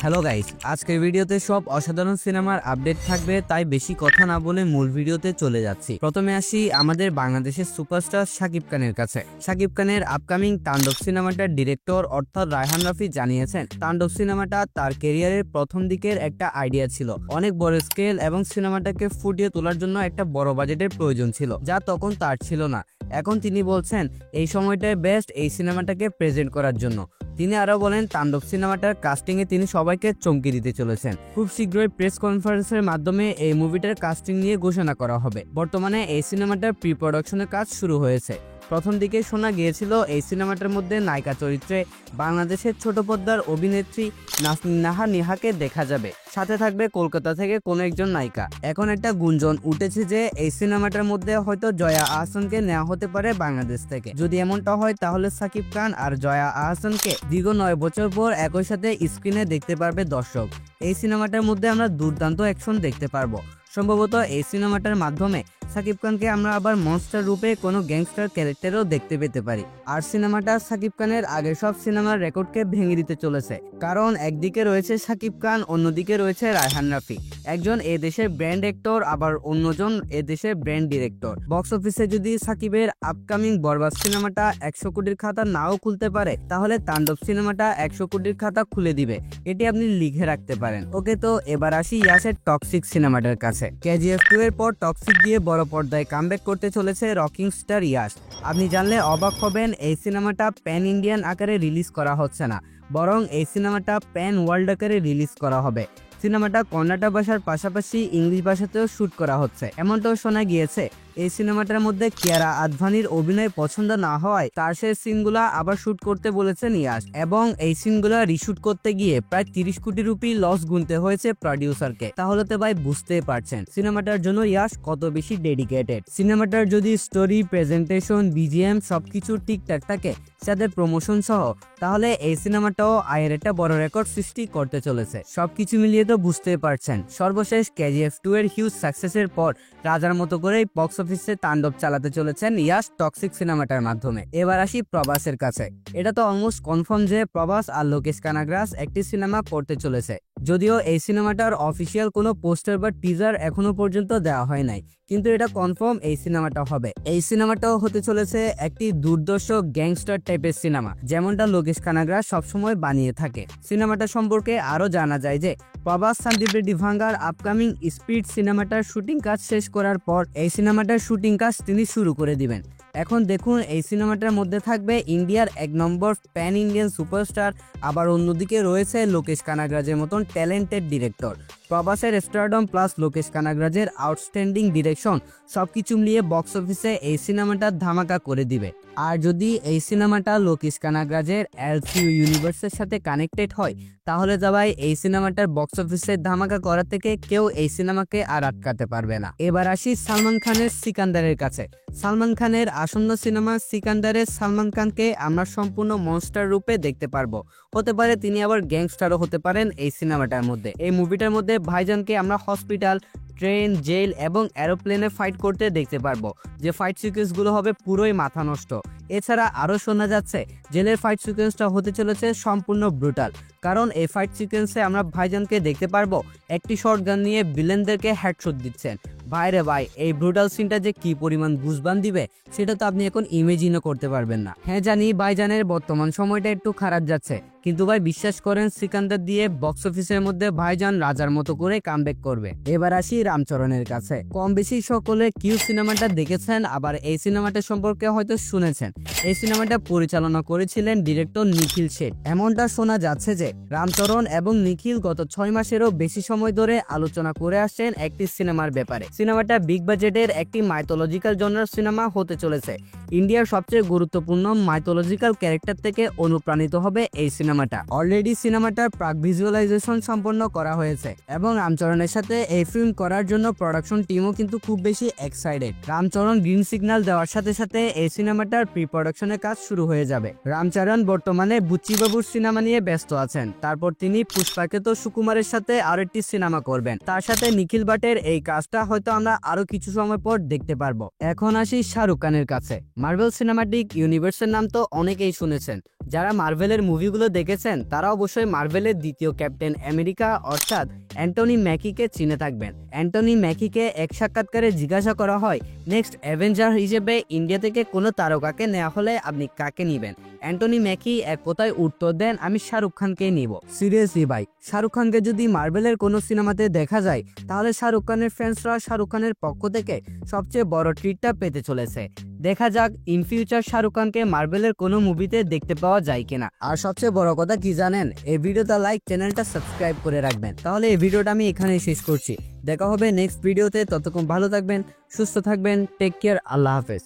Hello guys, আজকের ভিডিওতে সব অসাধারণ সিনেমার আপডেট থাকবে, তাই বেশি কথা না বলে মূল ভিডিওতে চলে যাচ্ছি। প্রথমে আসি আমাদের বাংলাদেশের সুপারস্টার শাকিব খানের কাছে। শাকিব খানের আপকামিং তাণ্ডব সিনেমাটার ডিরেক্টর অর্থাৎ রায়হান রাফি জানিয়েছেন, তাণ্ডব সিনেমাটা তার ক্যারিয়ারের প্রথম দিকের একটা আইডিয়া ছিল। অনেক বড় স্কেল এবং সিনেমাটাকে ফুটিয়ে তোলার জন্য একটা বড় বাজেটের প্রয়োজন ছিল, যা তখন তার ছিল না। এখন তিনি বলছেন এই সময়টাই বেস্ট এই সিনেমাটাকে প্রেজেন্ট করার জন্য। তিনি আরো বলেন, তাণ্ডব সিনেমাটার কাস্টিং এ তিনি সবাইকে চমকে দিতে চলেছেন। খুব শীঘ্রই প্রেস কনফারেন্সের মাধ্যমে এই মুভিটার কাস্টিং নিয়ে ঘোষণা করা হবে। বর্তমানে এই সিনেমাটার প্রি প্রোডাকশনের কাজ শুরু হয়েছে। প্রথম দিকে শোনা গিয়েছিল এই সিনেমাটার মধ্যে নায়িকা চরিত্রে বাংলাদেশের ছোট পর্দার অভিনেত্রী নাসরিন নাহার নিহাকে দেখা যাবে, সাথে থাকবে কলকাতা থেকে কোনো একজন নায়িকা। এখন একটা গুঞ্জন উঠেছে যে এই সিনেমাটার মধ্যে হয়তো জয়া আহসানকে নেওয়া হতে পারে বাংলাদেশ থেকে। যদি এমনটা হয় তাহলে শাকিব খান আর জয়া আহসানকে দীর্ঘ 9 বছর পর একই সাথে স্ক্রিনে দেখতে পারবে দর্শক। এই সিনেমাটার মধ্যে আমরা দুর্দান্ত অ্যাকশন দেখতে পারবো। সম্ভবত এই সিনেমাটার মাধ্যমে শাকিব খানকে আমরা আবার মনস্টার রূপে কোনো গ্যাংস্টার ক্যারেক্টারও দেখতে পেতে পারি। আর সিনেমাটা শাকিব খানের আগের সব সিনেমার রেকর্ডকে ভেঙে দিতে চলেছে, কারণ একদিকে রয়েছে শাকিব খান, অন্যদিকে রয়েছে রায়হান রাফি। একজন এ দেশের ব্র্যান্ড অ্যাক্টর, আবার অন্যজন এ দেশের ব্র্যান্ড ডিরেক্টর। বক্স অফিসে যদি শাকিবের আপকামিং বরবাদ সিনেমাটা 100 কোটির খাতা নাও খুলতে পারে, তাহলে তাণ্ডব সিনেমাটা 100 কোটির খাতা খুলে দিবে, এটি আপনি লিখে রাখতে পারেন। ওকে, তো এবার আসি ইয়াসের টক্সিক সিনেমাটার কাছে। কেজিএফ 2 এর পর টক্সিক দিয়ে বড় পর্দায় কামব্যাক করতে চলেছে রকিং স্টার ইয়াস। আপনি জানলে অবাক হবেন, এই সিনেমাটা প্যান ইন্ডিয়ান আকারে রিলিজ করা হচ্ছে না, বরং এই সিনেমাটা প্যান ওয়ার্ল্ড আকারে রিলিজ করা হবে। সিনেমাটা কন্নড় ভাষার পাশাপাশি ইংলিশ ভাষাতেও শুট করা হচ্ছে। এমনটাও শোনা গিয়েছে এই সিনেমাটার মধ্যে কিয়ারা আদভানির অভিনয় পছন্দ না হওয়ায় তার সেই সিনগুলা আবার শুট করতে বলেছেন ইয়াস, এবং এই সিনগুলা রিশুট করতে গিয়ে প্রায় 30 কোটি রুপি লস গুনতে হয়েছে প্রডিউসারকে। তাহলে তো ভাই বুঝতেই পারছেন সিনেমাটার জন্য ইয়াস কত বেশি ডেডিকেটেড। সিনেমাটার যদি স্টোরি, প্রেজেন্টেশন, বিজিএম সবকিছু ঠিকঠাক থাকে, সাথে প্রমোশন সহ, তাহলে এই সিনেমাটাও আয়ের একটা বড় রেকর্ড সৃষ্টি করতে চলেছে। সবকিছু মিলিয়ে তো বুঝতেই পারছেন। সর্বশেষ কেজিএফ 2 এর হিউজ সাকসেসের পর রাজার মতো করেই বক্স অফিসে তাণ্ডব চালাতে চলেছেন ইয়াস টক্সিক সিনেমাটার মাধ্যমে। এবার আসি প্রভাসের কাছে। এটা তো অলমোস্ট কনফার্ম যে প্রভাস আর লোকেশ কানাগরাজ একটি সিনেমা করতে চলেছে। যদিও এই সিনেমাটার অফিসিয়াল কোনো পোস্টার বা টিজার এখনো পর্যন্ত দেওয়া হয় নাই, কিন্তু এটা কনফার্ম এই সিনেমাটা হবে। এই সিনেমাটাও হতে চলেছে একটি দুর্দর্শ গ্যাংস্টার টাইপের সিনেমা, যেমনটা লোকেশ কানাগরাজ সবসময় বানিয়ে থাকে। সিনেমাটা সম্পর্কে আরো জানা যায় যে প্রভাস সন্দীপ রেড্ডি ভাঙ্গার আপকামিং স্পিড সিনেমাটার শুটিং কাজ শেষ করার পর এই সিনেমাটার শুটিং কাজ তিনি শুরু করে দিবেন। এখন দেখুন, এই সিনেমাটার মধ্যে থাকবে ইন্ডিয়ার 1 নম্বর প্যান ইন্ডিয়ান সুপারস্টার, আবার অন্যদিকে রয়েছে লোকেশ কানাগরাজের মতন ট্যালেন্টেড ডিরেক্টর। প্রভাসের স্টারডম প্লাস লোকেশ কানাগরাজের আউটস্ট্যান্ডিং ডিরেকশন সবকিছু মিলিয়ে বক্স অফিসে এই সিনেমাটা ধামাকা করে দিবে। আর যদি এই সিনেমাটা লোকেশ কানাগরাজের এলসিইউ ইউনিভার্সের সাথে কানেক্টেড হয়, তাহলে যা ভাই এই সিনেমাটার বক্স অফিসে ধামাকা করা থেকে কেউ এই সিনেমাকে আর আটকাতে পারবে না। এবার আসি সালমান খানের সিকান্দারের কাছে। সালমান খানের আসন্ন সিনেমা সিকান্দারে সালমান খানকে আমরা সম্পূর্ণ মনস্টার রূপে দেখতে পারবো। হতে পারে তিনি আবার গ্যাংস্টারও হতে পারেন এই সিনেমাটার মধ্যে। এই মুভিটার মধ্যে ভাইজানকে আমরা হসপিটাল, ট্রেন, জেল এবং এরোপ্লেনে ফাইট করতে দেখতে পারবো, যে ফাইট সিকোয়েন্স গুলো হবে পুরোই মাথা নষ্ট। এছাড়া আরো শোনা যাচ্ছে জেলের ফাইট সিকোয়েন্সটা হতে চলেছে সম্পূর্ণ ব্রুটাল, কারণ এই ফাইট সিকোয়েন্সে আমরা ভাইজানকে দেখতে পারবো একটি শটগান নিয়ে ভিলেনদেরকে হেডশট দিচ্ছেন। ভাইরে ভাই, এই ব্রুটাল সিনটা যে কি পরিমাণ গুজবান দিবে সেটা তো আপনি এখন ইমেজিনও করতে পারবেন না। হ্যাঁ জানি ভাইজানের বর্তমান সময়টা একটু খারাপ যাচ্ছে, কিন্তু ভাই বিশ্বাস করেন সিকান্দার দিয়ে বক্স অফিসের মধ্যে ভাইজান রাজার মতো করে কামব্যাক করবে। এবার আসি রামচরণের কাছে। কম বেশি সকলে কিউ সিনেমাটা দেখেছেন, আবার এই সিনেমাটা সম্পর্কে হয়তো শুনেছেন। এই সিনেমাটা পরিচালনা করেছিলেন ডিরেক্টর নিখিল শেঠ। এমনটা শোনা যাচ্ছে যে রামচরণ এবং নিখিল গত 6 মাসেরও বেশি সময় ধরে আলোচনা করে আসছেন একটি সিনেমার ব্যাপারে। সিনেমাটা বিগ বাজেটের একটি মাইথোলজিক্যাল জনরার সিনেমা হতে চলেছে। ইন্ডিয়ার সবচেয়ে গুরুত্বপূর্ণ মাইথোলজিক্যাল ক্যারেক্টার থেকে অনুপ্রাণিত হবে এই সিনেমাটা। অলরেডি সিনেমাটার প্রাক ভিজুয়ালাইজেশন সম্পন্ন করা হয়েছে, এবং রামচরণের সাথে এই ফিল্ম করার জন্য প্রোডাকশন টিমও কিন্তু খুব বেশি এক্সাইটেড। রামচরণ গ্রিন সিগন্যাল দেওয়ার সাথে সাথে এই সিনেমাটার প্রি প্রোডাকশনের কাজ শুরু হয়ে যাবে। রামচরণ বর্তমানে বুচ্চি বাবুর সিনেমা নিয়ে ব্যস্ত আছেন, তারপর তিনি পুষ্পাকেতো সুকুমারের সাথে আরো একটি সিনেমা করবেন। তার সাথে নিখিল ভাটের এই কাজটা হয়তো আমরা আরো কিছু সময় পর দেখতে পারবো। এখন আসি শাহরুখ খানের কাছে। মার্ভেল সিনেমাটিক ইউনিভার্সের নাম তো অনেকেই শুনেছেন। যারা মার্ভেলের মুভিগুলো দেখেছেন তারা অবশ্যই মার্ভেলের দ্বিতীয় ক্যাপ্টেন আমেরিকা অর্থাৎ অ্যান্টনি ম্যাকিকে চিনে থাকবেন। অ্যান্টনি ম্যাকিকে এক সাক্ষাৎকারে জিজ্ঞাসা করা হয় নেক্সট অ্যাভেঞ্জার হিসেবে ইন্ডিয়া থেকে কোনো তারকাকে নেওয়া হলে আপনি কাকে নেবেন। অ্যান্টনি ম্যাকি এক কথায় উত্তর দেন আমি শাহরুখ খানকে নিব। সিরিয়াসলি ভাই, শাহরুখ খানকে যদি মার্ভেলের কোনো সিনেমাতে দেখা যায় তাহলে শাহরুখ খানের ফ্যান্সরা শাহরুখ খানের পক্ষ থেকে সবচেয়ে বড় ট্রিটটা পেতে চলেছে। দেখা যাক ইন ফিউচার শাহরুখ খানকে মার্ভেলের কোনো মুভিতে দেখতে পাওয়া যায় কিনা। আর সবচেয়ে বড় কথা কি জানেন, এই ভিডিওটা লাইক, চ্যানেলটা সাবস্ক্রাইব করে রাখবেন। তাহলে এই ভিডিওটা আমি এখানেই শেষ করছি। দেখা হবে নেক্সট ভিডিওতে, ততক্ষণ ভালো থাকবেন, সুস্থ থাকবেন, টেক কেয়ার, আল্লাহ হাফেজ।